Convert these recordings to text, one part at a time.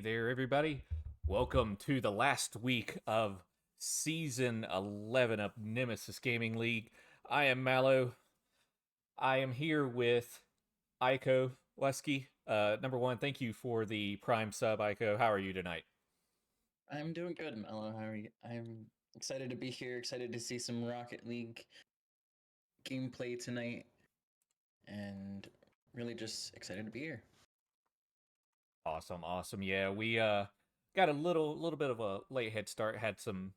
Hey there, everybody. Welcome to the last week of Season 11 of Nemesis Gaming League. I am Mallow. I am here with Aiko Lesky. Number one, thank you for the Prime sub, Aiko. How are you tonight? I'm doing good, Mello. How are you? I'm excited to be here, excited to see some Rocket League gameplay tonight, and really just excited to be here. Awesome, awesome. Yeah, we got a little bit of a late head start. Had some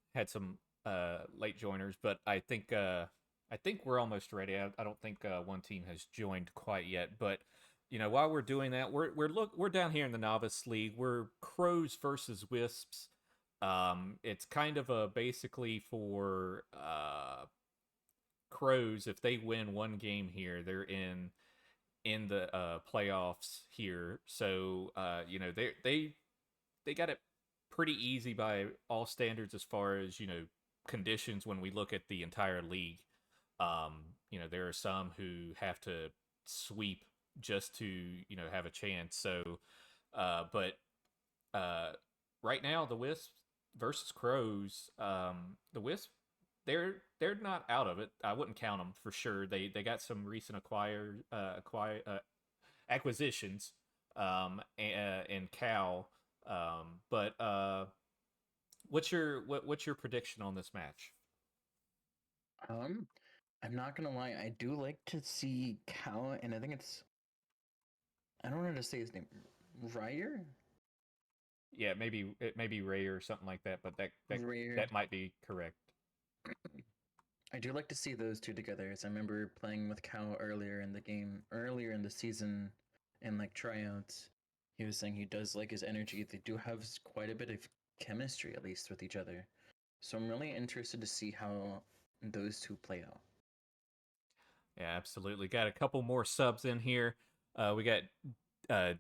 late joiners, but I think we're almost ready. I don't think one team has joined quite yet, but while we're doing that, we're down here in the Novice League. We're Crows versus Wisps. It's kind of a basically for Crows. If they win one game here, they're in the playoffs here. So they got it pretty easy by all standards as far as conditions when we look at the entire league. There are some who have to sweep just to have a chance. So, but right now the Wisps versus Crows, the Wisps they're not out of it. I wouldn't count them for sure. They got some recent acquisitions in Cal. But what's your prediction on this match? Um, I'm not gonna lie, I do like to see Cal, and I think I don't know how to say his name, Ryer. Yeah, maybe it may be Ray or something like that, but that that Ryer. that might be correct. I do like to see those two together, as I remember playing with Cal earlier in the game, earlier in the season, and like tryouts. He was saying he does like his energy. They do have quite a bit of chemistry, at least with each other. So I'm really interested to see how those two play out. Yeah, absolutely. Got a couple more subs in here. We got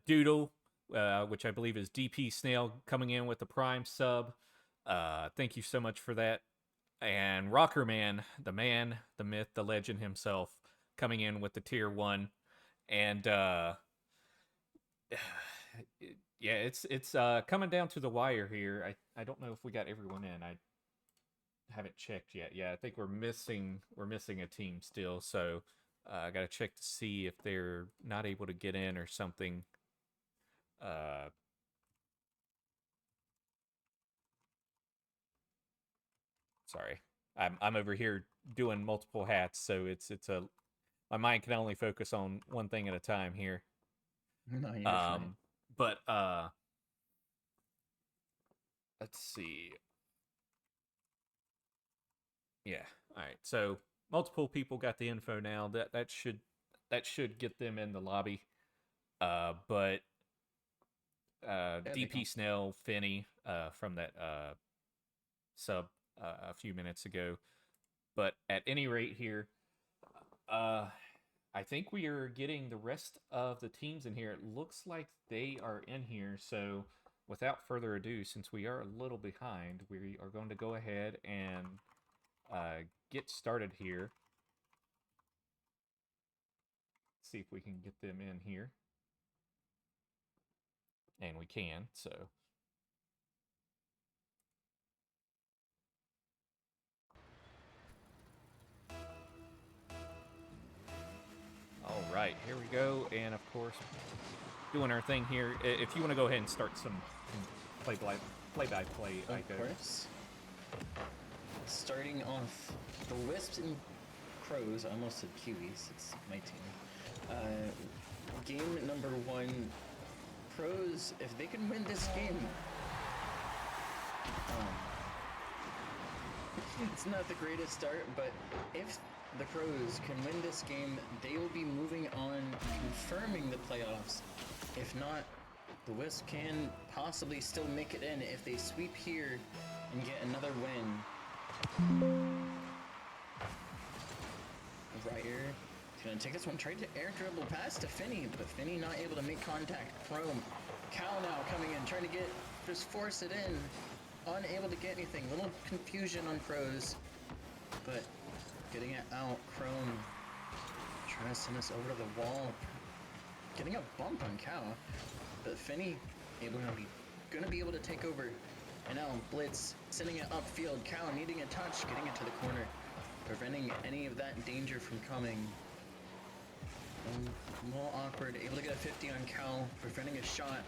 Doodle, which I believe is DP Snail, coming in with the Prime sub. Thank you so much for that. And Rocker Man, the myth, the legend himself, coming in with the tier one. And yeah, it's coming down to the wire here. I don't know if we got everyone in. I haven't checked yet. Yeah, I think we're missing a team still. So I got to check to see if they're not able to get in or something. Uh, Sorry, I'm over here doing multiple hats, so it's a my mind can only focus on one thing at a time here. No, you're fine. Um, but let's see. Yeah. All right. So multiple people got the info now. That should get them in the lobby. But There they DP come. Snell, Finney, from that sub a few minutes ago. But at any rate, here, uh, I think we are getting the rest of the teams in here. It looks like they are in here. So without further ado, since we are a little behind, we are going to go ahead and get started here. See if we can get them in here. And we can. So, all right, here we go. And of course, doing our thing here. If you want to go ahead and start some play-by-play, I Of go. course. Starting off, the Wisps and Crows, I almost said Kiwis, it's my team. Game number one, Crows, if they can win this game, um, it's not the greatest start, but if the Crows can win this game, they will be moving on, confirming the playoffs. If not, the Wisps can possibly still make it in if they sweep here and get another win. Ryder is gonna take this one, tried to air dribble past to Finney, but Finney not able to make contact. Chrome, Cal now coming in, trying to just force it in. Unable to get anything. Little confusion on Crows, but getting it out. Chrome trying to send us over to the wall. Getting a bump on Cal, but Finney able to be gonna be able to take over. And now Blitz sending it upfield. Cow needing a touch, getting it to the corner, preventing any of that danger from coming. A little awkward, able to get a 50 on Cal, preventing a shot.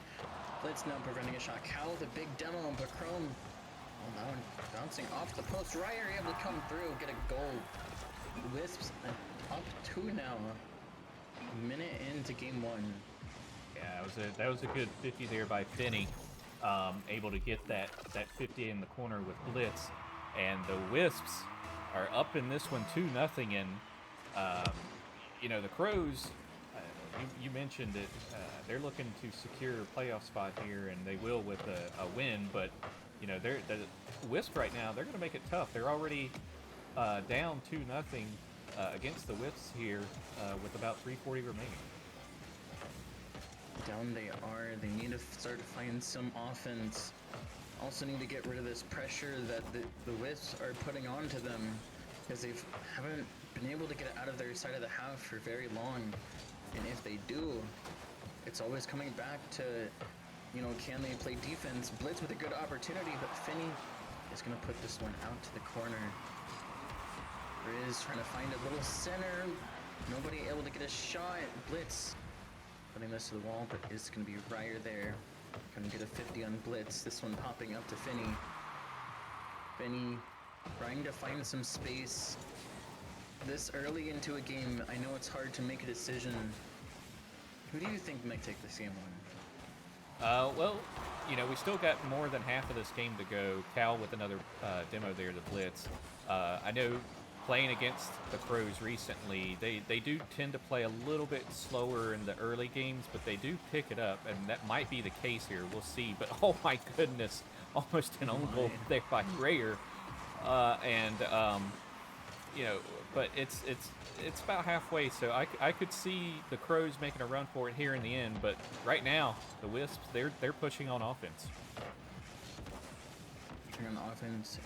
Blitz now preventing a shot. Cal with a big demo, but Chrome, that one bouncing off the post. Ryer able to come through, get a goal. Wisps up 2 now. A minute into game 1. Yeah, that was a good 50 there by Finney. Able to get that 50 in the corner with Blitz. And the Wisps are up in this one 2-0. And, the Crows, you mentioned it, they're looking to secure a playoff spot here, and they will with a win. But, the Wisp right now, they're going to make it tough. They're already down 2-0 against the Wisps here with about 3:40 remaining. Down they are. They need to start to find some offense. Also need to get rid of this pressure that the Wisps are putting onto them, because they haven't been able to get it out of their side of the half for very long. And if they do, it's always coming back to, can they play defense? Blitz with a good opportunity, but Finney is going to put this one out to the corner. Riz trying to find a little center. Nobody able to get a shot. Blitz putting this to the wall, but it's going to be Ryer there. Going to get a 50 on Blitz. This one popping up to Finney. Finney trying to find some space. This early into a game, I know it's hard to make a decision. Who do you think might take this game on? Well, we still got more than half of this game to go. Cal with another demo there to Blitz. I know playing against the Crows recently, they do tend to play a little bit slower in the early games, but they do pick it up, and that might be the case here. We'll see. But oh my goodness, almost an own goal there by Rayer. But it's about halfway, so I could see the Crows making a run for it here in the end. But right now, the Wisps, they're pushing on offense. Pushing on offense.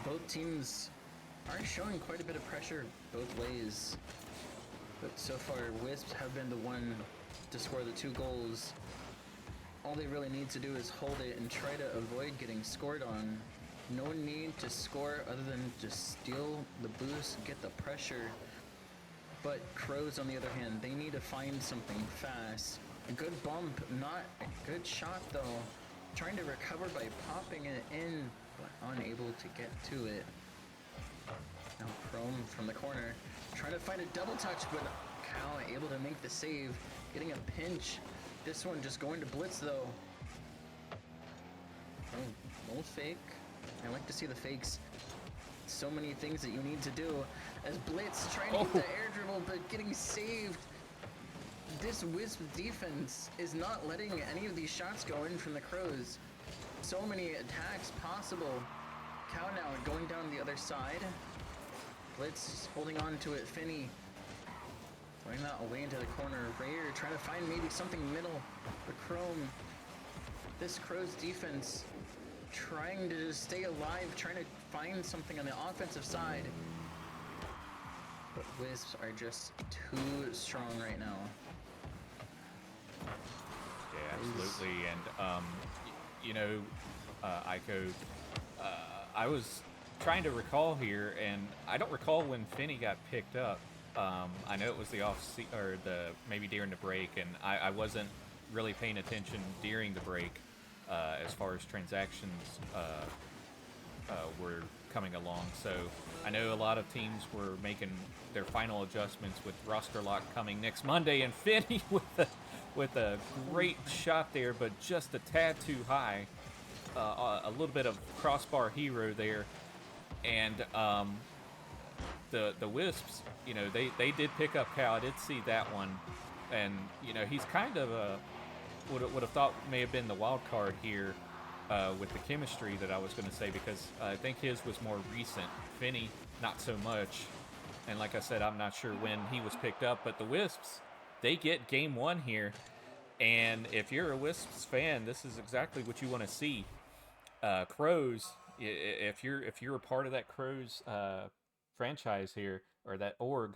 Both teams are showing quite a bit of pressure both ways. But so far, Wisps have been the one to score the 2 goals. All they really need to do is hold it and try to avoid getting scored on. No need to score other than just steal the boost, get the pressure. But Crows, on the other hand, they need to find something fast. A good bump, not a good shot though. Trying to recover by popping it in, but unable to get to it. Now Chrome from the corner, trying to find a double touch, but Cal able to make the save, getting a pinch. This one just going to Blitz though. Oh, little fake. I like to see the fakes. So many things that you need to do. As Blitz trying to get the air dribble, but getting saved. This Wisp defense is not letting any of these shots go in from the Crows. So many attacks possible. Cow now going down the other side. Blitz holding on to it. Finney throwing that away into the corner. Rayer trying to find maybe something middle. The Chrome. This Crows defense trying to stay alive, trying to find something on the offensive side. But Wisps are just too strong right now. Yeah, absolutely. And, Aiko, I was trying to recall here, and I don't recall when Finney got picked up. I know it was maybe during the break, and I wasn't really paying attention during the break. As far as transactions were coming along. So I know a lot of teams were making their final adjustments with roster lock coming next Monday, and Finney with a great shot there, but just a tad too high. A little bit of crossbar hero there. And the Wisps, they did pick up Cal. I did see that one. And, he's kind of would have thought may have been the wild card here with the chemistry that I was going to say, because I think his was more recent. Finney, not so much. And like I said, I'm not sure when he was picked up, but the Wisps, they get game 1 here. And if you're a Wisps fan, this is exactly what you want to see. Crows, if you're a part of that Crows franchise here, or that org,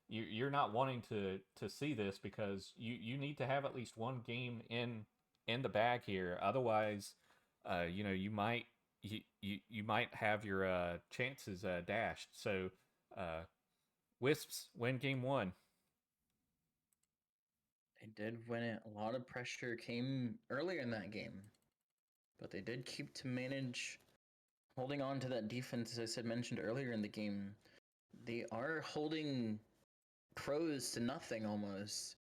you're not wanting to see this, because you need to have at least one game in in the bag here. Otherwise, you know, you might have your chances dashed. So, uh, Wisps win game one. They did win it. A lot of pressure came earlier in that game, but they did keep to manage holding on to that defense, as I said mentioned earlier in the game. They are holding Crows to nothing almost.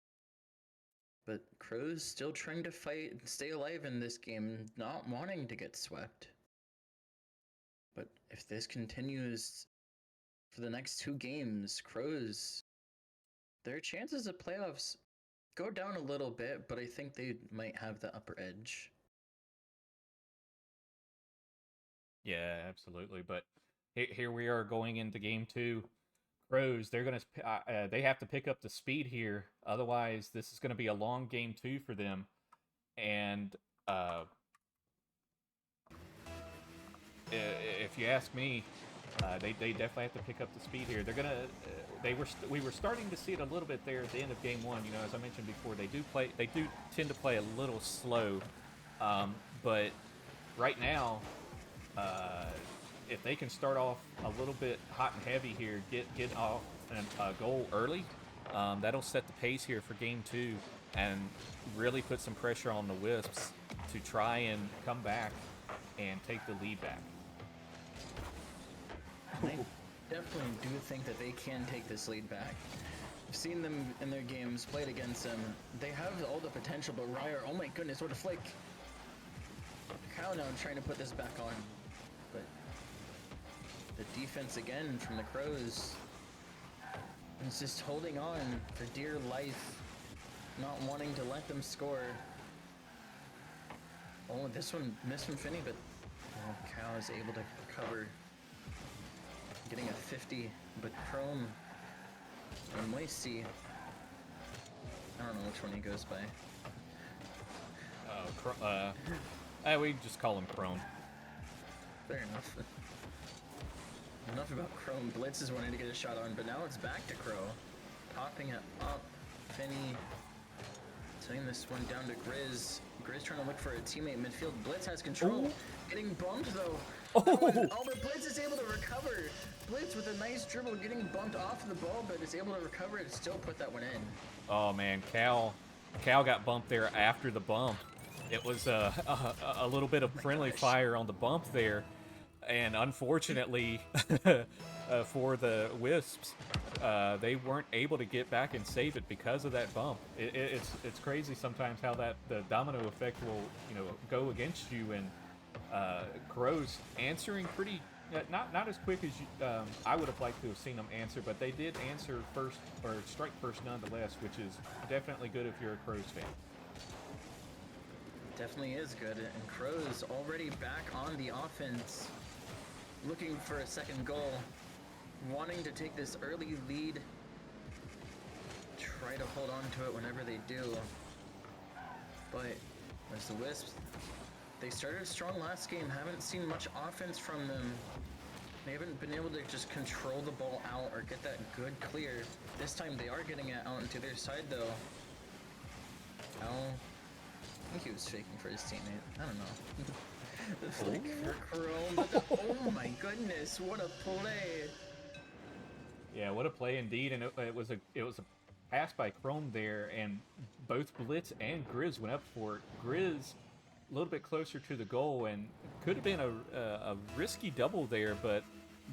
But Crows still trying to fight and stay alive in this game, not wanting to get swept. But if this continues for the next 2 games, Crows, their chances of playoffs go down a little bit, but I think they might have the upper edge. Yeah, absolutely. But here we are going into game two. Crows, they have to pick up the speed here. Otherwise, this is gonna be a long game two for them. And uh, if you ask me, they definitely have to pick up the speed here. They're gonna we were starting to see it a little bit there at the end of game one. You know, as I mentioned before, they do tend to play a little slow, but right now, if they can start off a little bit hot and heavy here, get off a goal early, that'll set the pace here for game two and really put some pressure on the Wisps to try and come back and take the lead back. I definitely do think that they can take this lead back. I've seen them in their games, played against them. They have all the potential, but Ryer, oh my goodness, what a flick. Kyle now trying to put this back on. But the defense again from the Crows is just holding on for dear life, not wanting to let them score. Oh, this one missed from Finney, but Kyle is able to recover. Getting a 50, but Chrome and Moisty, I don't know which one he goes by. We just call him Crone. Fair enough. Enough about Chrome. Blitz is wanting to get a shot on, but now it's back to Crow. Popping it up. Finney setting this one down to Grizz. Grizz trying to look for a teammate in midfield. Blitz has control. Ooh. Getting bumped though. But Blitz is able to recover. Blitz with a nice dribble getting bumped off of the ball, but is able to recover and still put that one in. Oh man, Cal got bumped there after the bump. It was a little bit of friendly fire on the bump there, and unfortunately for the Wisps, they weren't able to get back and save it because of that bump. It's crazy sometimes how the domino effect will go against you, and Crows answering pretty not as quick as I would have liked to have seen them answer, but they did answer first, or strike first nonetheless, which is definitely good if you're a Crows fan. Definitely is good, and Crows already back on the offense, looking for a second goal, wanting to take this early lead, try to hold on to it whenever they do. But as the Wisps, they started strong last game, haven't seen much offense from them. They haven't been able to just control the ball out or get that good clear. This time they are getting it out into their side though. I think he was faking for his teammate. I don't know. The flick for Chrome. Oh my goodness, what a play! Yeah, what a play indeed, and it was a pass by Chrome there, and both Blitz and Grizz went up for it. Grizz a little bit closer to the goal, and could have been a risky double there, but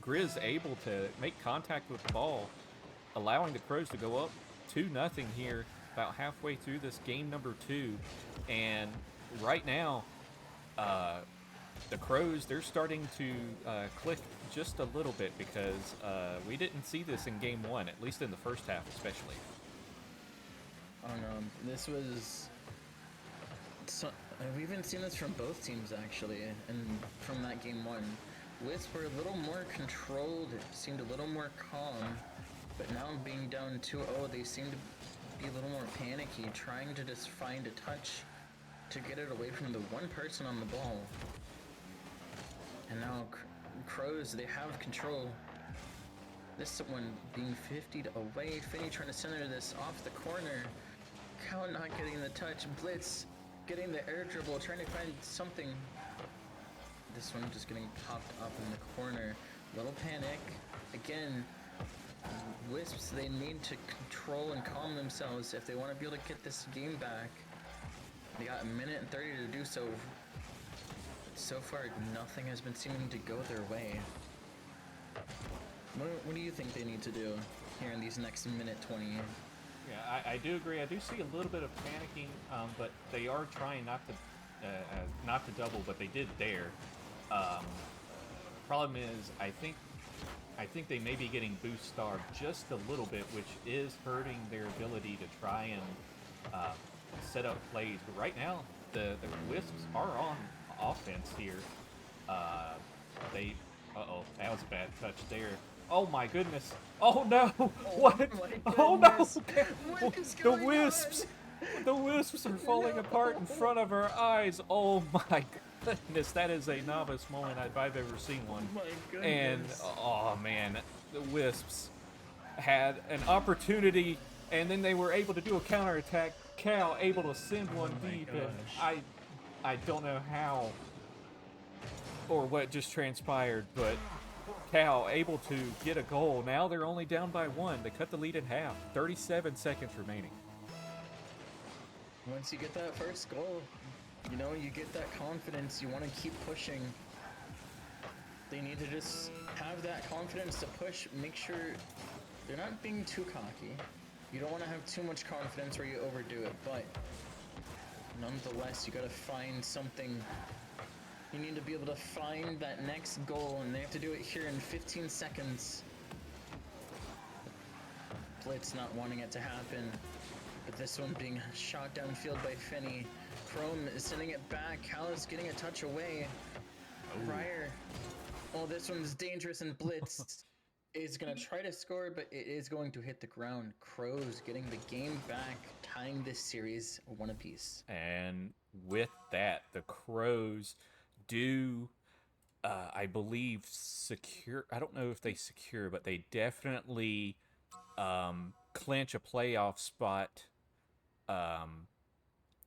Grizz able to make contact with the ball, allowing the Crows to go up 2-0 here about halfway through this game number 2. And right now, the Crows, they're starting to click just a little bit, because we didn't see this in game 1, at least in the first half especially. Oh no, this was... we've even seen this from both teams actually, and from that game 1. Wisps were a little more controlled, seemed a little more calm, but now being down 2-0, they seem to be a little more panicky, trying to just find a touch to get it away from the one person on the ball. And now Crows, they have control. This one being 50'd away. Finney trying to center this off the corner. Cow not getting the touch. Blitz getting the air dribble, trying to find something. This one just getting popped up in the corner. Little panic. Again, Wisps, they need to control and calm themselves if they want to be able to get this game back. They got 1:30 to do so. So far, nothing has been seeming to go their way. What do you think they need to do here in these next 1:20? Yeah, I do agree. I do see a little bit of panicking, but they are trying not to double, but they did dare. Problem is, I think they may be getting boost starved just a little bit, which is hurting their ability to try and set up plays. But right now, the Wisps are on offense here. Uh oh, that was a bad touch there. Oh my goodness! Oh no! What? Oh no! What is The going Wisps! The Wisps are falling apart in front of our eyes. Oh my goodness! That is a novice moment if I've ever seen one. Oh my goodness. And oh man, the Wisps had an opportunity, and then they were able to do a counterattack. Cal able to send one deep, and I don't know how or what just transpired, but Cal able to get a goal. Now they're only down by 1. They cut the lead in half. 37 seconds remaining. Once you get that first goal, you know, you get that confidence. You want to keep pushing. They need to just have that confidence to push. Make sure they're not being too cocky. You don't want to have too much confidence where you overdo it, but nonetheless, you got to find something. You need to be able to find that next goal, and they have to do it here in 15 seconds. Blitz not wanting it to happen, but this one being shot downfield by Finney. Chrome is sending it back. Cal is getting a touch away. Ryer. Oh, this one's dangerous, and Blitz is going to try to score, but it is going to hit the ground. Crows getting the game back, tying this series 1 apiece. And with that, the Crows do, I believe, secure. I don't know if they secure, but they definitely clinch a playoff spot.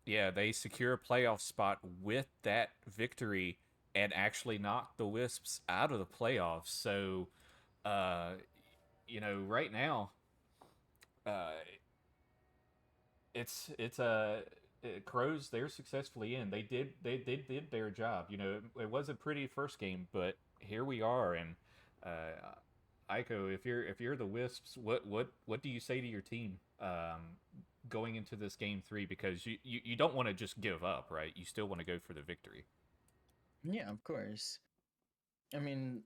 Yeah, they secure a playoff spot with that victory and actually knock the Wisps out of the playoffs. So, you know, right now, it's Crows, they're successfully in. They did their job. You know, it wasn't pretty first game, but here we are. And Aiko, if you're the Wisps, what do you say to your team going into this game 3? Because you don't want to just give up, right? You still want to go for the victory. Yeah, of course. I mean,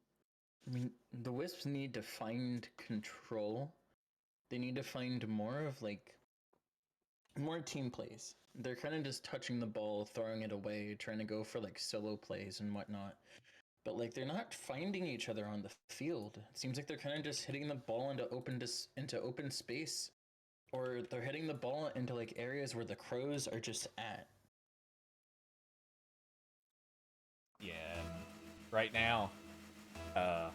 the Wisps need to find control. They need to find more of more team plays. They're kind of just touching the ball, throwing it away, trying to go for solo plays and whatnot. But they're not finding each other on the field. It seems like they're kind of just hitting the ball into open space, or they're hitting the ball into areas where the Crows are just at. Yeah, right now, the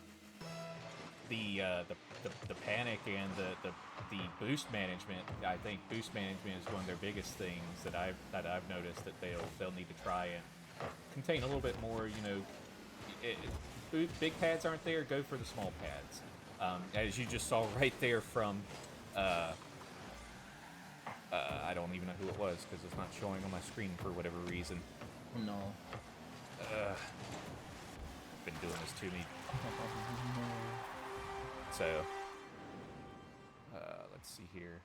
panic and the boost management. I think boost management is one of their biggest things that I've noticed that they'll need to try and contain a little bit more. You know, big pads aren't there. Go for the small pads. As you just saw right there from, I don't even know who it was because it's not showing on my screen for whatever reason. No. Been doing this to me. So, let's see here.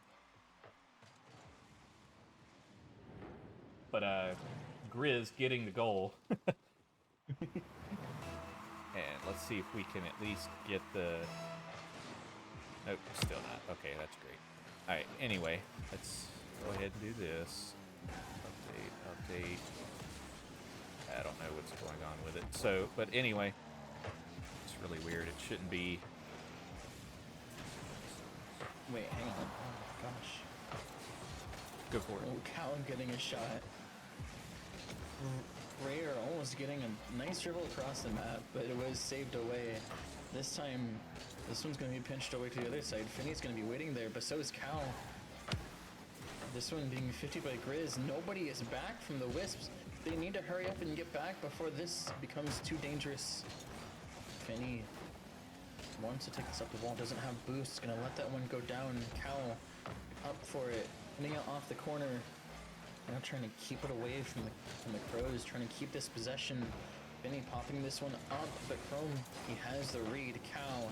But Grizz getting the goal. And let's see if we can at least get the... Nope, still not. Okay, that's great. Alright, anyway, let's go ahead and do this. Update. I don't know what's going on with it. So, but anyway, it's really weird. It shouldn't be... Wait, hang on. Oh my gosh. Go for it. Oh, Cal getting a shot. Rayer almost getting a nice dribble across the map, but it was saved away. This time, this one's going to be pinched away to the other side. Finney's going to be waiting there, but so is Cal. This one being 50 by Grizz. Nobody is back from the Wisps. They need to hurry up and get back before this becomes too dangerous. Finny wants to take this up the wall, doesn't have boost, gonna let that one go down. Cal up for it, hitting it off the corner. Now trying to keep it away from the Crows, trying to keep this possession. Finny popping this one up, but Chrome, he has the read. Cal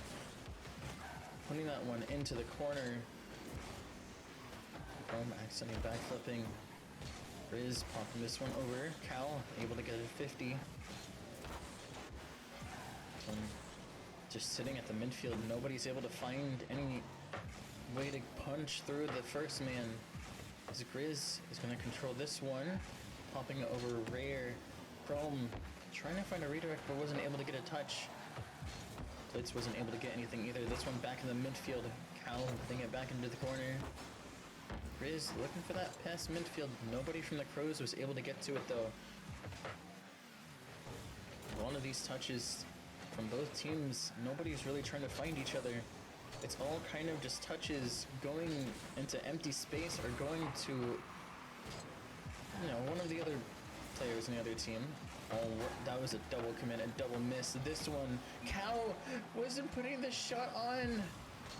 putting that one into the corner. Chrome accidentally backflipping. Riz popping this one over. Cal able to get a 50. Just sitting at the midfield. Nobody's able to find any way to punch through the first man. As Grizz is going to control this one. Popping it over Rare. Chrome trying to find a redirect but wasn't able to get a touch. Blitz wasn't able to get anything either. This one back in the midfield. Cal putting it back into the corner. Grizz looking for that past midfield. Nobody from the Crows was able to get to it though. One of these touches from both teams, nobody's really trying to find each other. It's all kind of just touches going into empty space or going to, you know, one of the other players in the other team. Oh, that was a double commit, a double miss. This one, Cal wasn't putting the shot on.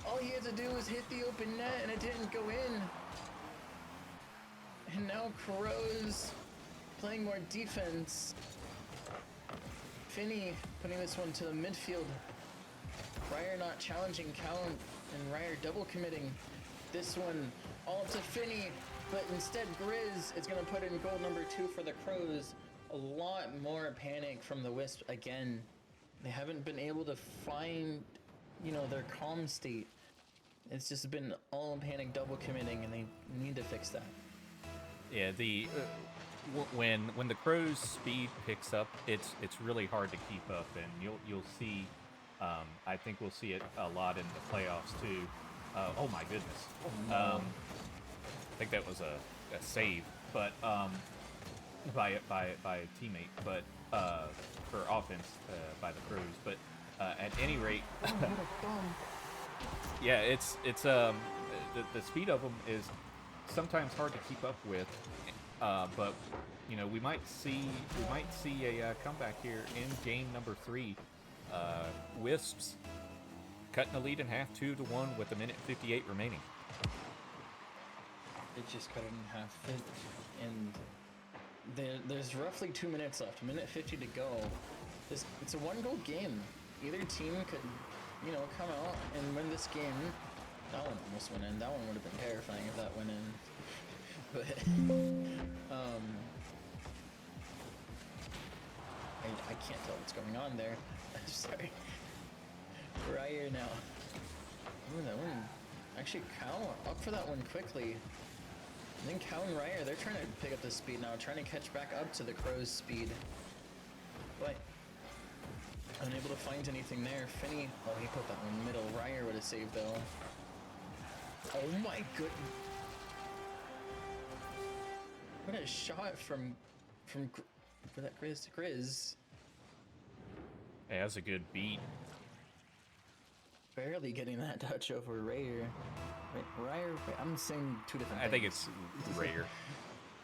All he had to do was hit the open net and it didn't go in. And now Crows playing more defense. Finny putting this one to the midfield. Ryer not challenging Cal and Ryer double committing. This one all up to Finny, but instead Grizz is going to put in goal number 2 for the Crows. A lot more panic from the Wisps again. They haven't been able to find, you know, their calm state. It's just been all panic double committing and they need to fix that. Yeah, the when the Crows' speed picks up, it's really hard to keep up, and you'll see. I think we'll see it a lot in the playoffs too. Oh my goodness! Oh, no. I think that was a save, but by a teammate, but for offense by the Crows. But at any rate, yeah, it's the speed of them is sometimes hard to keep up with, but you know we might see a comeback here in game number 3. Wisps cutting the lead in half 2-1 with 1:58 remaining. It just cut it in half, and there's roughly 2 minutes left. 1:50 to go. It's a 1-goal game. Either team could, you know, come out and win this game. That one almost went in. That one would have been terrifying if that went in. But I can't tell what's going on there. I'm sorry. Ryer now. Ooh, that one. Actually, Cal up for that one quickly. I think Cal and Ryer, they're trying to pick up the speed now, trying to catch back up to the Crows' speed. But unable to find anything there. Finny, oh, he put that one middle. Ryer would have saved though. Oh my goodness. What a shot from for that Grizz to Grizz. Yeah, that's a good beat. Barely getting that touch over Ryer. Wait, Ryer, wait, I'm saying 2 different things. I think it's Ryer.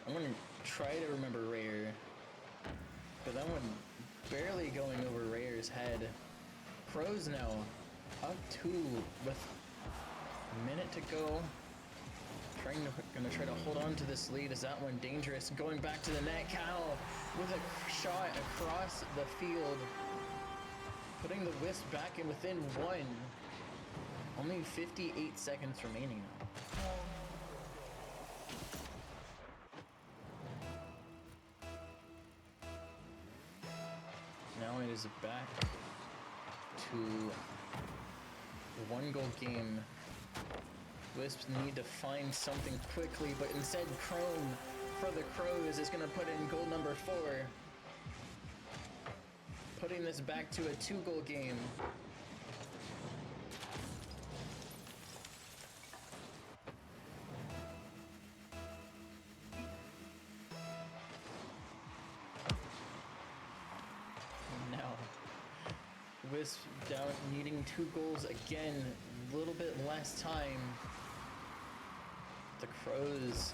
I'm gonna try to remember Ryer. But that one barely going over Rayer's head. Crows now up 2 with a minute to go. Gonna try to hold on to this lead. Is that one dangerous? Going back to the net. Cal with a shot across the field. Putting the Wisp back in within 1. Only 58 seconds remaining now. Now it is back to the 1-goal game. Wisps need to find something quickly, but instead Chrome for the Crows is going to put in goal number 4. Putting this back to a 2-goal game. Now, Wisp down needing 2 goals again. A little bit less time the Crows,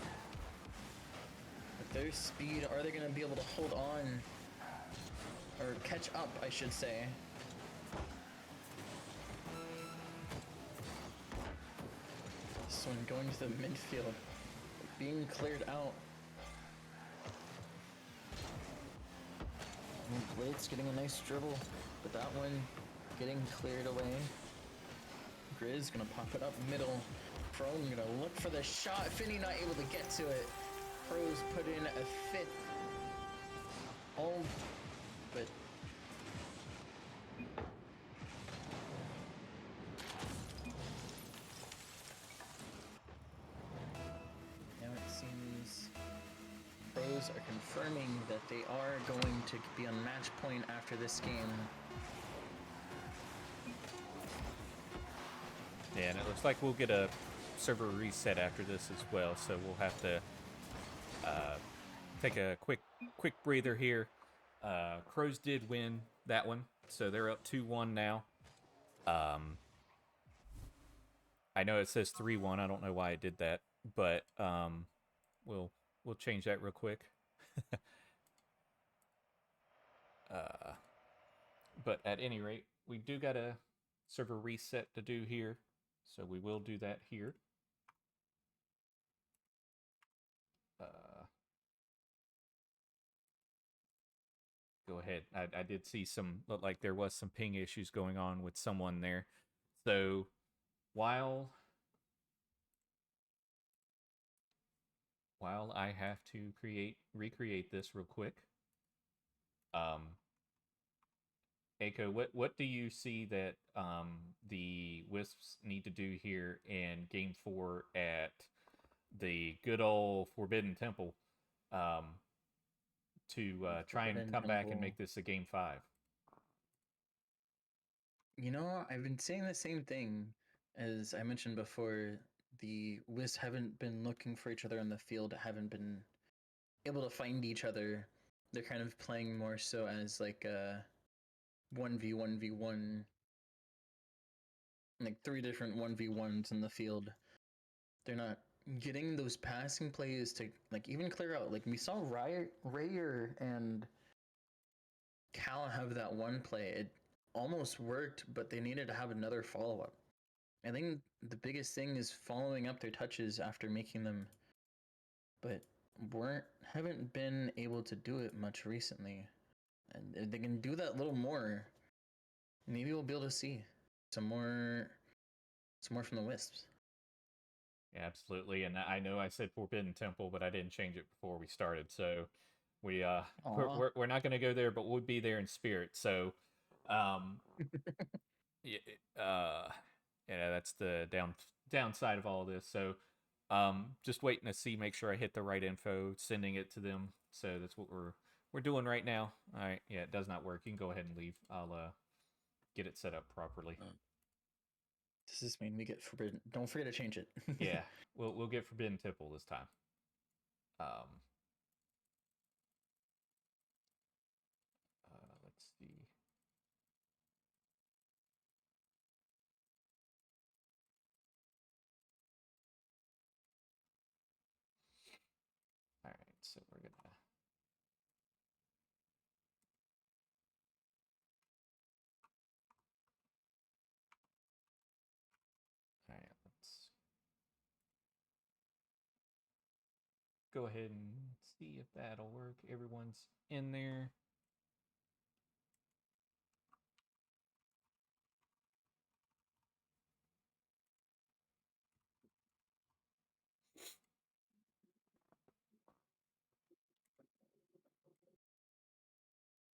with their speed, are they going to be able to hold on? Or catch up, I should say. This one going to the midfield, being cleared out. And Blade's getting a nice dribble, but that one getting cleared away. Grizz gonna pop it up middle. Prone gonna look for the shot. Finny not able to get to it. Pros put in a fifth. All but now it seems Pros are confirming that they are going to be on match point after this game. Yeah, and it looks like we'll get a server reset after this as well, so we'll have to take a quick breather here. Crows did win that one, so they're up 2-1 now. I know it says 3-1. I don't know why it did that, but we'll change that real quick. But at any rate, we do got a server reset to do here, so we will do that here. Go ahead. I did see looked like there was some ping issues going on with someone there. So while I have to recreate this real quick, Aiko, what do you see that the Wisps need to do here in Game 4 at the good old Forbidden Temple to try and come back and make this a Game 5? You know, I've been saying the same thing as I mentioned before. The Wisps haven't been looking for each other on the field, haven't been able to find each other. They're kind of playing more so as like a 1v1v1, like 3 different 1v1s in the field. They're not getting those passing plays to like even clear out. Like we saw Rayer and Cal have that one play. It almost worked, but they needed to have another follow up. I think the biggest thing is following up their touches after making them, but haven't been able to do it much recently. And if they can do that a little more, maybe we'll be able to see some more from the Wisps. Yeah, absolutely. And I know I said Forbidden Temple, but I didn't change it before we started. So we're not going to go there, but we'll be there in spirit. So yeah, that's the downside of all this. So just waiting to see, make sure I hit the right info, sending it to them. So that's what we're doing right now. All right. Yeah, it does not work. You can go ahead and leave. I'll get it set up properly. Does this mean we get Forbidden? Don't forget to change it. Yeah, we'll get Forbidden Temple this time. Let's see. All right, so we're gonna. All right, let's go ahead and see if that'll work. Everyone's in there.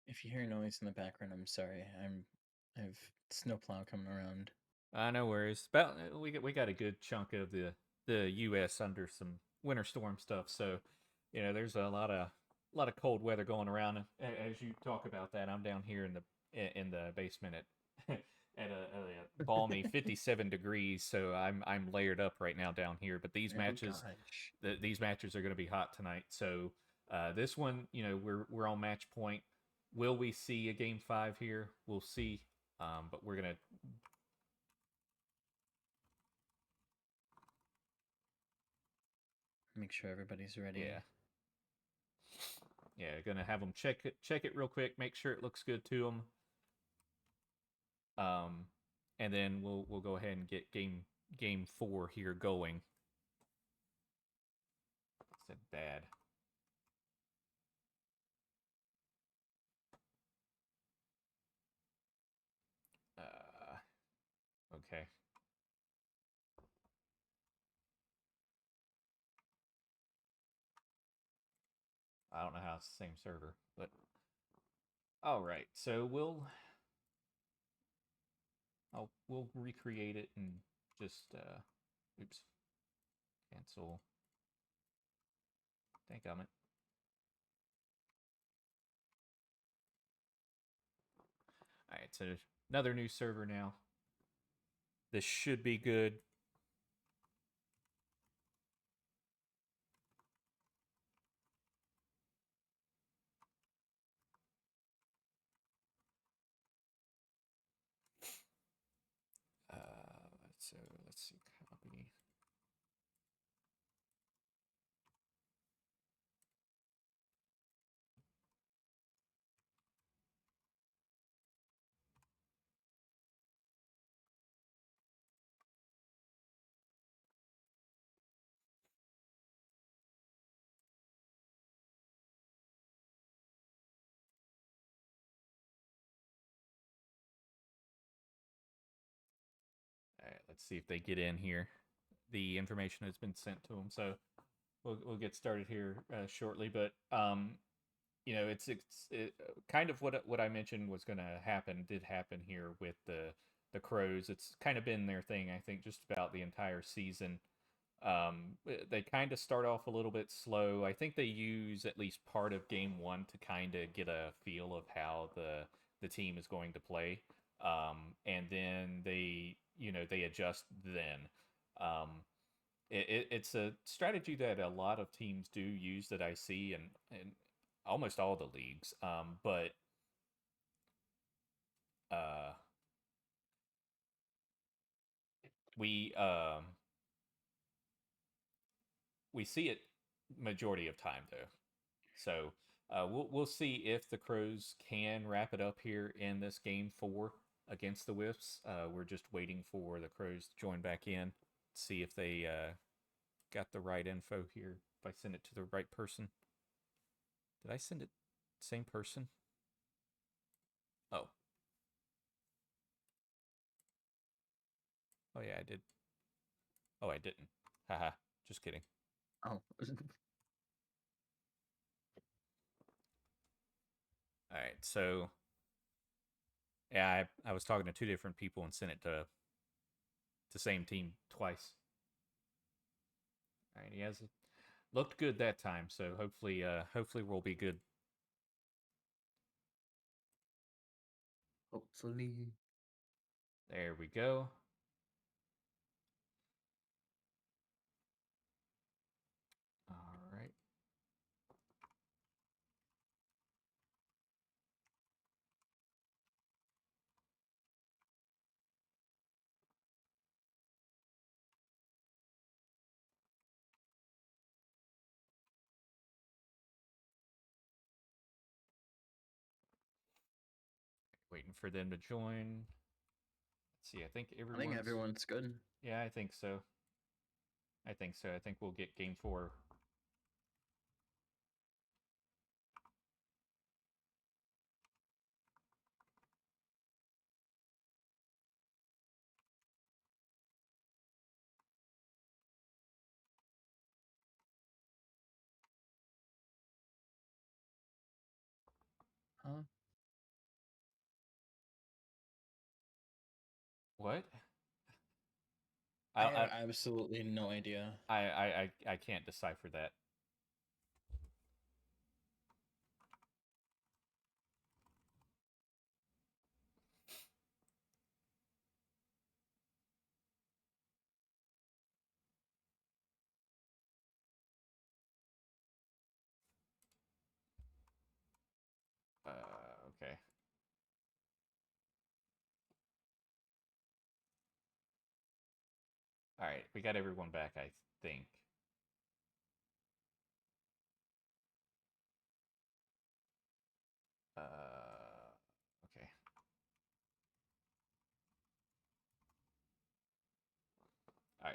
If you hear noise in the background, I'm sorry. I have snowplow coming around. No worries. About we got a good chunk of the U.S. under some winter storm stuff, so there's a lot of cold weather going around. As you talk about that, I'm down here in the basement at at a balmy 57 degrees, so I'm layered up right now down here. But these matches are going to be hot tonight. So this one, we're on match point. Will we see a Game 5 here? We'll see. But we're gonna. Make sure everybody's ready. Yeah. Yeah, gonna have them check it real quick, make sure it looks good to them. And then we'll go ahead and get game 4 here going. I said bad. Okay. I don't know how it's the same server, but all right. So we'll recreate it and just oops, cancel. Thank God. All right, so another new server now. This should be good. So let's see, copy. All right, let's see if they get in here. The information has been sent to them, so we'll get started here shortly. But kind of what I mentioned was going to happen did happen here with the Crows. It's kind of been their thing, I think, just about the entire season. They kind of start off a little bit slow. I think they use at least part of game 1 to kind of get a feel of how the team is going to play, and then they adjust then. Um, it's a strategy that a lot of teams do use that I see in almost all the leagues. But uh, we we see it majority of time though. So we'll see if the Crows can wrap it up here in this game 4 against the Wisps. We're just waiting for the Crows to join back in, see if they got the right info here. If I send it to the right person, did I send it same person? Oh, oh yeah, I did. Oh, I didn't. Haha, just kidding. Oh, All right, so yeah, I was talking to two different people and sent it to the same team twice. All right, he has looked good that time, so hopefully we'll be good. hopefully. There we go. All right. Waiting for them to join. Let's see. I think I think everyone's. everyone's good. Yeah, I think so. I think so. I think we'll get game 4. Huh? What? I have I absolutely no idea. I can't decipher that. Okay. All right, we got everyone back. I think.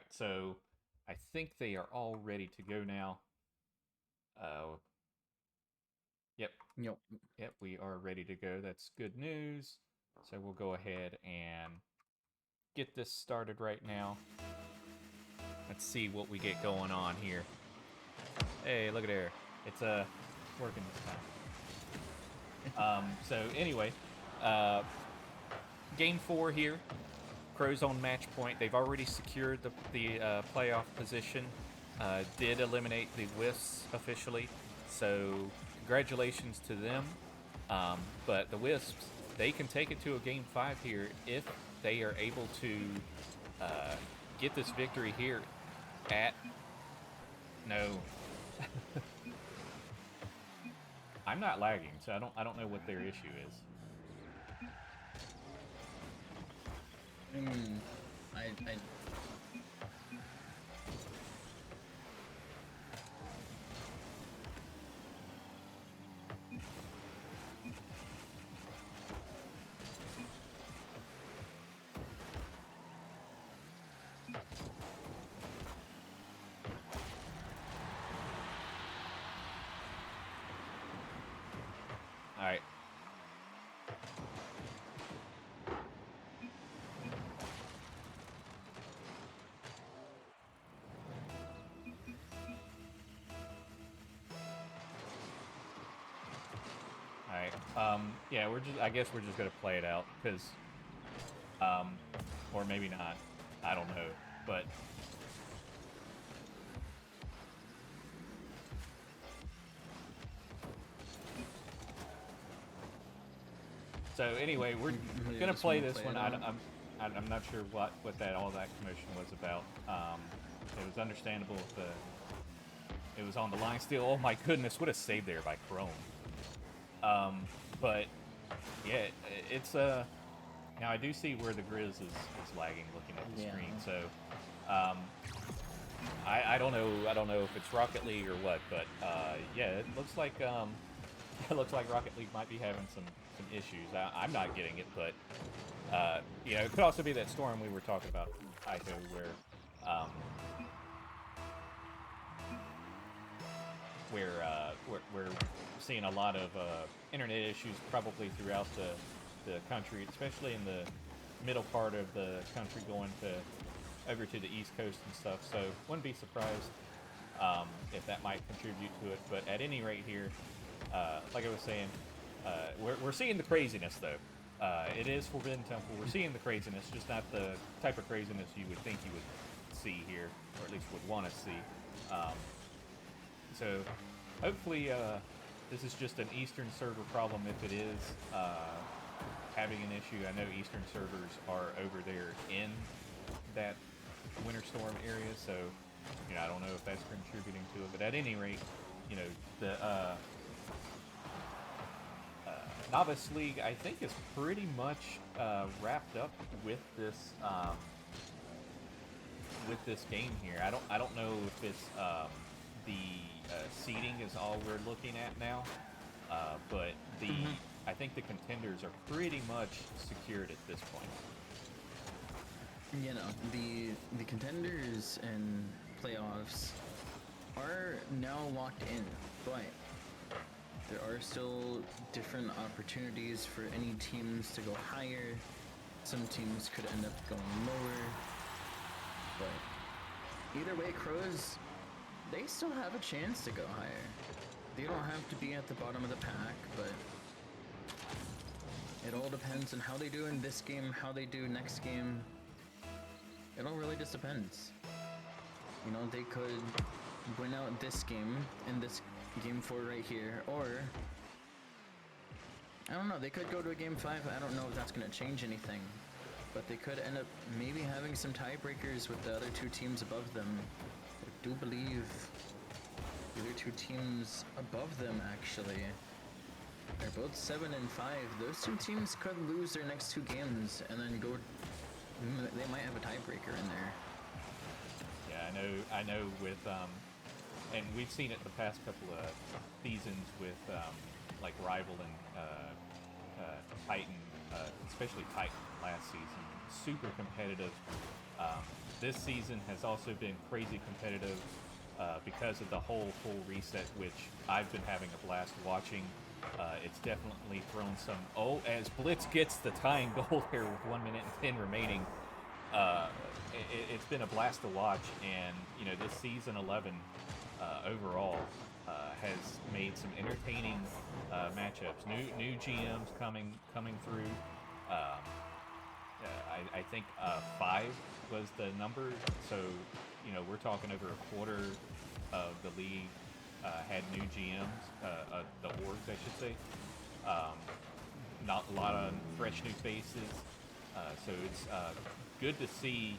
so I think they are all ready to go now. Yep. Yep. Yep, we are ready to go. That's good news. So we'll go ahead and get this started right now. Let's see what we get going on here. Hey, look at there. It's working this time. So anyway, game 4 here. Crows on match point. They've already secured the playoff position. Did eliminate the Wisps officially. So congratulations to them. But the Wisps, they can take it to a game 5 here if they are able to get this victory here at... No. I'm not lagging, so I don't know what their issue is. I All right. Yeah, I guess we're just gonna play it out, because, or maybe not. I don't know, but. So anyway, we're gonna play this one. I'm not sure what all that commotion was about. It was understandable if it was on the line still. Oh my goodness, what a save there by Chrome. But yeah, it's now I do see where the Grizz is lagging looking at the screen. So I don't know if it's Rocket League or what, but yeah, it looks like Rocket League might be having some issues. I'm not getting it, but you know, it could also be that storm we were talking about, Ico, where we're seeing a lot of internet issues probably throughout the country, especially in the middle part of the country going over to the East Coast and stuff. So wouldn't be surprised if that might contribute to it. But at any rate here, like I was saying, we're seeing the craziness though. It is Forbidden Temple. We're seeing the craziness, just not the type of craziness you would think you would see here, or at least would want to see. So hopefully this is just an Eastern server problem. If it is having an issue, I know Eastern servers are over there in that winter storm area, so you know, I don't know if that's contributing to it. But at any rate, you know, the Novice League, I think, is pretty much wrapped up with this game here. I don't know if it's the seeding is all we're looking at now, but I think the contenders are pretty much secured at this point. You know, the contenders and playoffs are now locked in, but there are still different opportunities for any teams to go higher. Some teams could end up going lower, but either way, Crows, they still have a chance to go higher. They don't have to be at the bottom of the pack, but it all depends on how they do in this game, how they do next game. It all really just depends. You know, they could win out this game in this game 4 right here, or I don't know, they could go to a game 5. I don't know if that's going to change anything, but they could end up maybe having some tiebreakers with the other two teams above them. I do believe the other two teams above them actually are both 7 and 5. Those two teams could lose their next 2 games and then go. They might have a tiebreaker in there. Yeah, I know with and we've seen it the past couple of seasons with like Rival and Titan, especially Titan last season. Super competitive. Um, this season has also been crazy competitive because of the whole full reset, which I've been having a blast watching. It's definitely thrown some. Oh, as Blitz gets the tying goal here with 1 minute and 10 remaining, uh, it's been a blast to watch. And this season 11 overall has made some entertaining matchups. New GMs coming through. I think 5 was the number. So we're talking over a quarter of the league had new GMs, the orgs, I should say. Um, Not a lot of fresh new faces. So it's good to see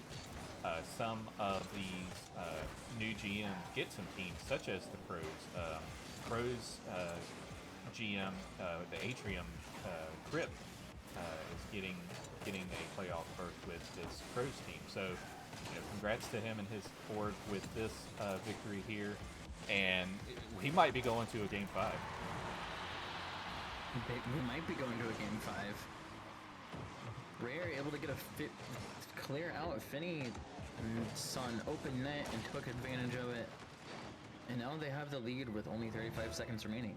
some of these new GMs get some teams, such as the Crows. Crows GM, the Atrium Crypt, is getting a playoff berth with this Crows team. So, congrats to him and his org with this victory here, and he might be going to a game 5. We might be going to a game 5. Rare able to get clear out Finny and saw an open net and took advantage of it. And now they have the lead with only 35 seconds remaining.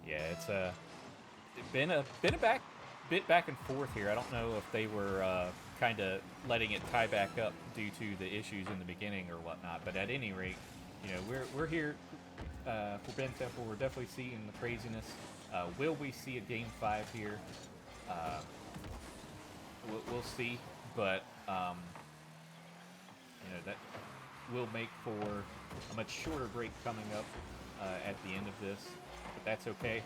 Yeah, it's been a bit back and forth here. I don't know if they were kind of letting it tie back up due to the issues in the beginning or whatnot. But at any rate, we're here for Ben Temple. We're definitely seeing the craziness. Will we see a game 5 here? We'll see, but that will make for a much shorter break coming up at the end of this, but that's okay.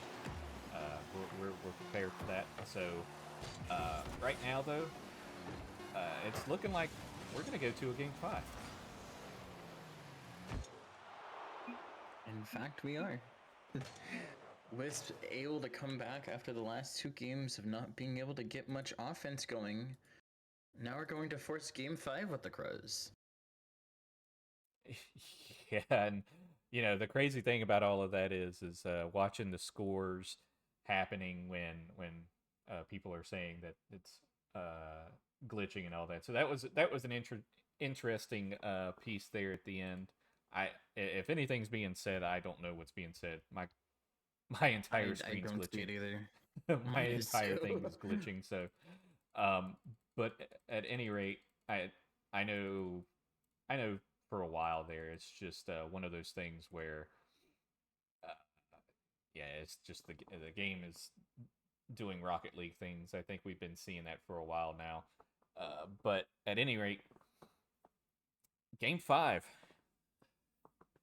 We're prepared for that. So right now, though, it's looking like we're going to go to a game 5. In fact, we are. Wisps able to come back after the last 2 games of not being able to get much offense going. Now we're going to force game 5 with the Crows. Yeah, and the crazy thing about all of that is watching the scores happening when people are saying that it's glitching and all that. So that was an interesting piece there at the end. If anything's being said, I don't know what's being said. My entire screen's I don't glitching. see it either. My entire thing is glitching. So, but at any rate, I know for a while there, it's just one of those things where, yeah, it's just the game is doing Rocket League things. I think we've been seeing that for a while now. But at any rate, game 5,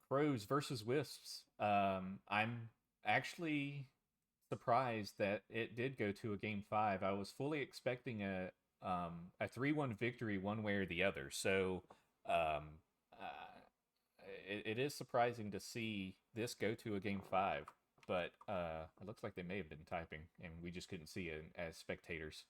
Crows versus Wisps. I'm actually surprised that it did go to a game 5. I was fully expecting a 3-1 victory one way or the other. So it is surprising to see this go to a game 5. But it looks like they may have been typing, and we just couldn't see it as spectators.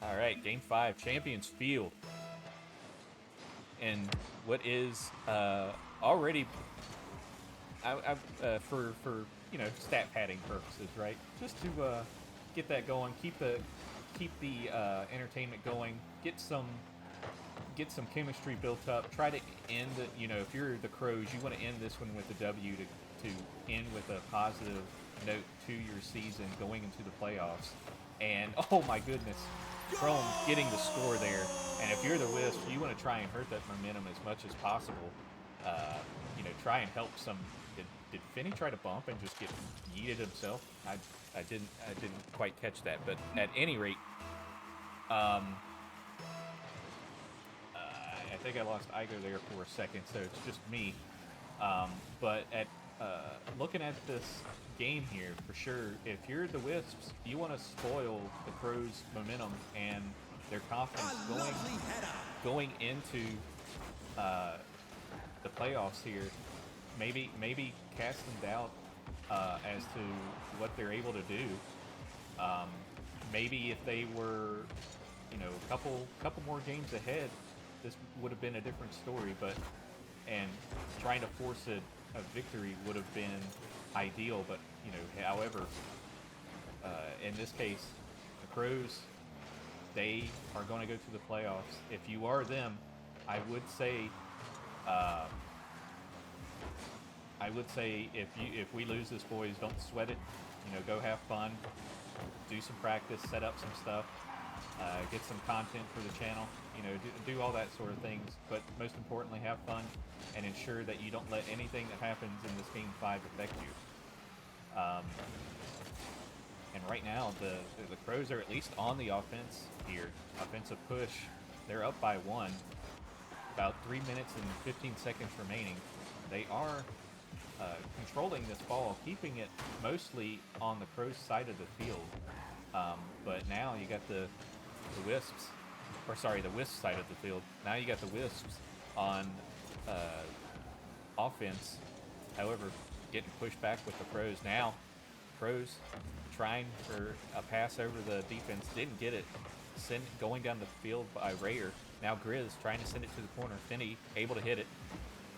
All right, game 5, Champions Field. And what is already for stat padding purposes, right? Just to get that going, keep the entertainment going, get some chemistry built up. Try to end if you're the Crows, you want to end this one with a W to end with a positive note to your season going into the playoffs. And oh my goodness, Chrome getting the score there. And if you're the Wisp, you want to try and hurt that momentum as much as possible. Try and help some. Did Finney try to bump and just get yeeted himself? I didn't quite catch that. But at any rate, I think I lost Igo there for a second, so it's just me. But at looking at this game here, for sure, if you're the Wisps, you want to spoil the Crows' momentum and their confidence going into the playoffs here. Maybe cast some doubt as to what they're able to do. Maybe if they were, a couple more games ahead, this would have been a different story. And trying to force a victory would have been ideal. But However, in this case, the Crows, they are going to go to the playoffs. If you are them, I would say, uh, if we lose this, boys, don't sweat it. Go have fun, do some practice, set up some stuff, get some content for the channel. Do all that sort of things. But most importantly, have fun and ensure that you don't let anything that happens in this game 5 affect you. And right now, the Crows are at least on the offense here. Offensive push. They're up by 1. About 3 minutes and 15 seconds remaining. They are controlling this ball, keeping it mostly on the Crows' side of the field. But now you got the Wisps, the Wisps side of the field. Now you got the Wisps on offense. However, getting pushed back with the Crows. Now, Crows trying for a pass over the defense, didn't get it. Going down the field by Rayer. Now Grizz trying to send it to the corner. Finney able to hit it.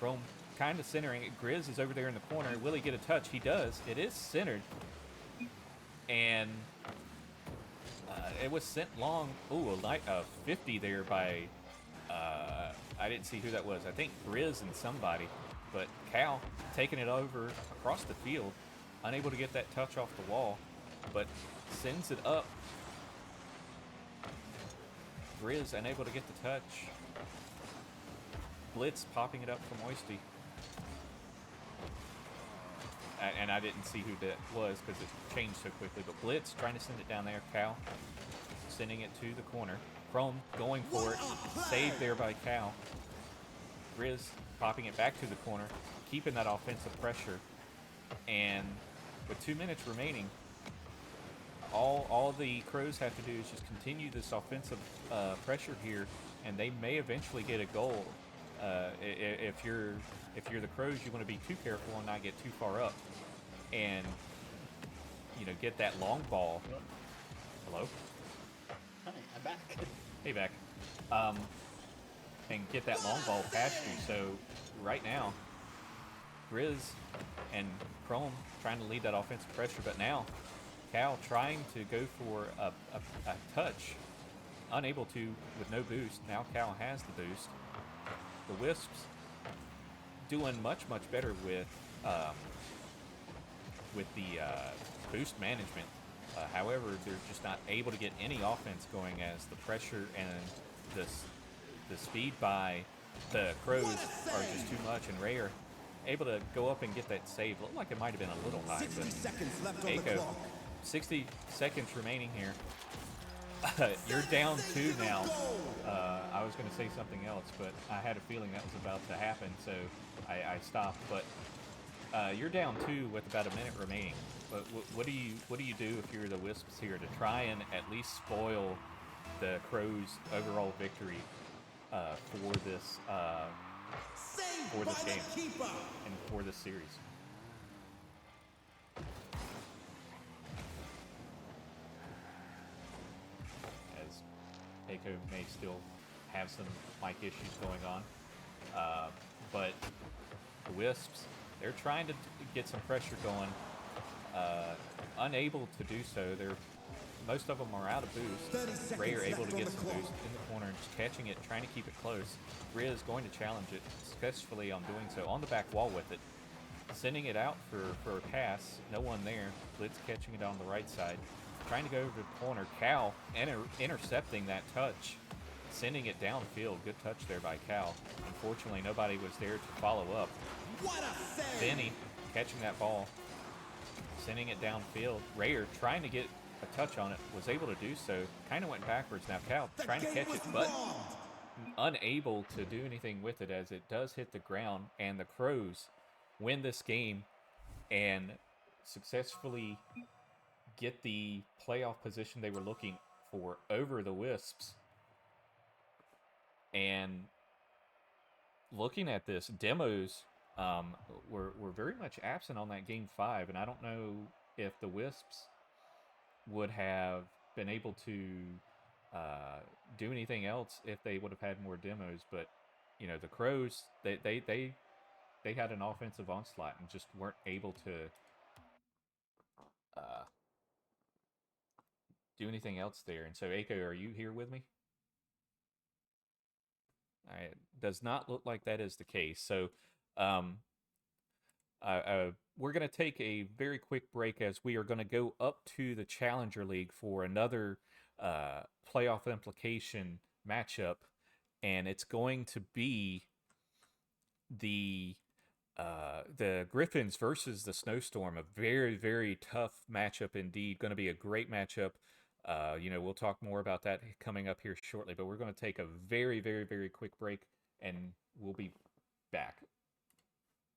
Chrome kind of centering it. Grizz is over there in the corner. Will he get a touch? He does. It is centered. And it was sent long. Ooh, a 50 there by, I didn't see who that was. I think Grizz and somebody. But Cal taking it over across the field. Unable to get that touch off the wall. But sends it up. Grizz unable to get the touch. Blitz popping it up from Oisty. And I didn't see who that was because it changed so quickly. But Blitz trying to send it down there. Cal sending it to the corner. Chrome going for it. Saved there by Cal. Grizz popping it back to the corner. Keeping that offensive pressure. And with 2 minutes remaining, all the Crows have to do is just continue this offensive pressure here, and they may eventually get a goal. If you're the Crows, you want to be too careful and not get too far up, and get that long ball. Hello. Hi, I'm back. Hey, back. And get that long ball past you. So right now, Grizz and Chrome trying to lead that offensive pressure, but now Cal trying to go for a touch, unable to with no boost. Now Cal has the boost. The Wisps doing much better with the boost management. However, they're just not able to get any offense going as the pressure and the speed by the Crows are just too much. And Rayer able to go up and get that save. Looked like it might have been a little high. 60 seconds left on the Aiko, clock. 60 seconds remaining here. You're down 2 now. I was going to say something else, but I had a feeling that was about to happen, so I stopped. But you're down 2 with about a minute remaining. But what do you do if you're the Wisps here to try and at least spoil the Crows' overall victory for this game and for this series? Aiko may still have some mic issues going on. But the Wisps, they're trying to get some pressure going. Unable to do so. Most of them are out of boost. Rayer able to get some boost in the corner, just catching it, trying to keep it close. Grizz going to challenge it, successfully on doing so. On the back wall with it. Sending it out for a pass. No one there. Blitz catching it on the right side. Trying to go over to the corner. Cal intercepting that touch. Sending it downfield. Good touch there by Cal. Unfortunately, nobody was there to follow up. Benny catching that ball. Sending it downfield. Rayer trying to get a touch on it. Was able to do so. Kind of went backwards. Now Cal trying to catch it, but unable to do anything with it as it does hit the ground. And the Crows win this game and successfully get the playoff position they were looking for over the Wisps. And looking at this, demos were very much absent on that game 5, and I don't know if the Wisps would have been able to do anything else if they would have had more demos. But the Crows, they had an offensive onslaught and just weren't able to uh, do anything else there. And so, Aiko, are you here with me? It does not look like that is the case. So, um, we're going to take a very quick break as we are going to go up to the Challenger League for another playoff implication matchup, and it's going to be the the Griffins versus the Snowstorm. A very, very tough matchup indeed. Going to be a great matchup. We'll talk more about that coming up here shortly, but we're going to take a very, very, very quick break, and we'll be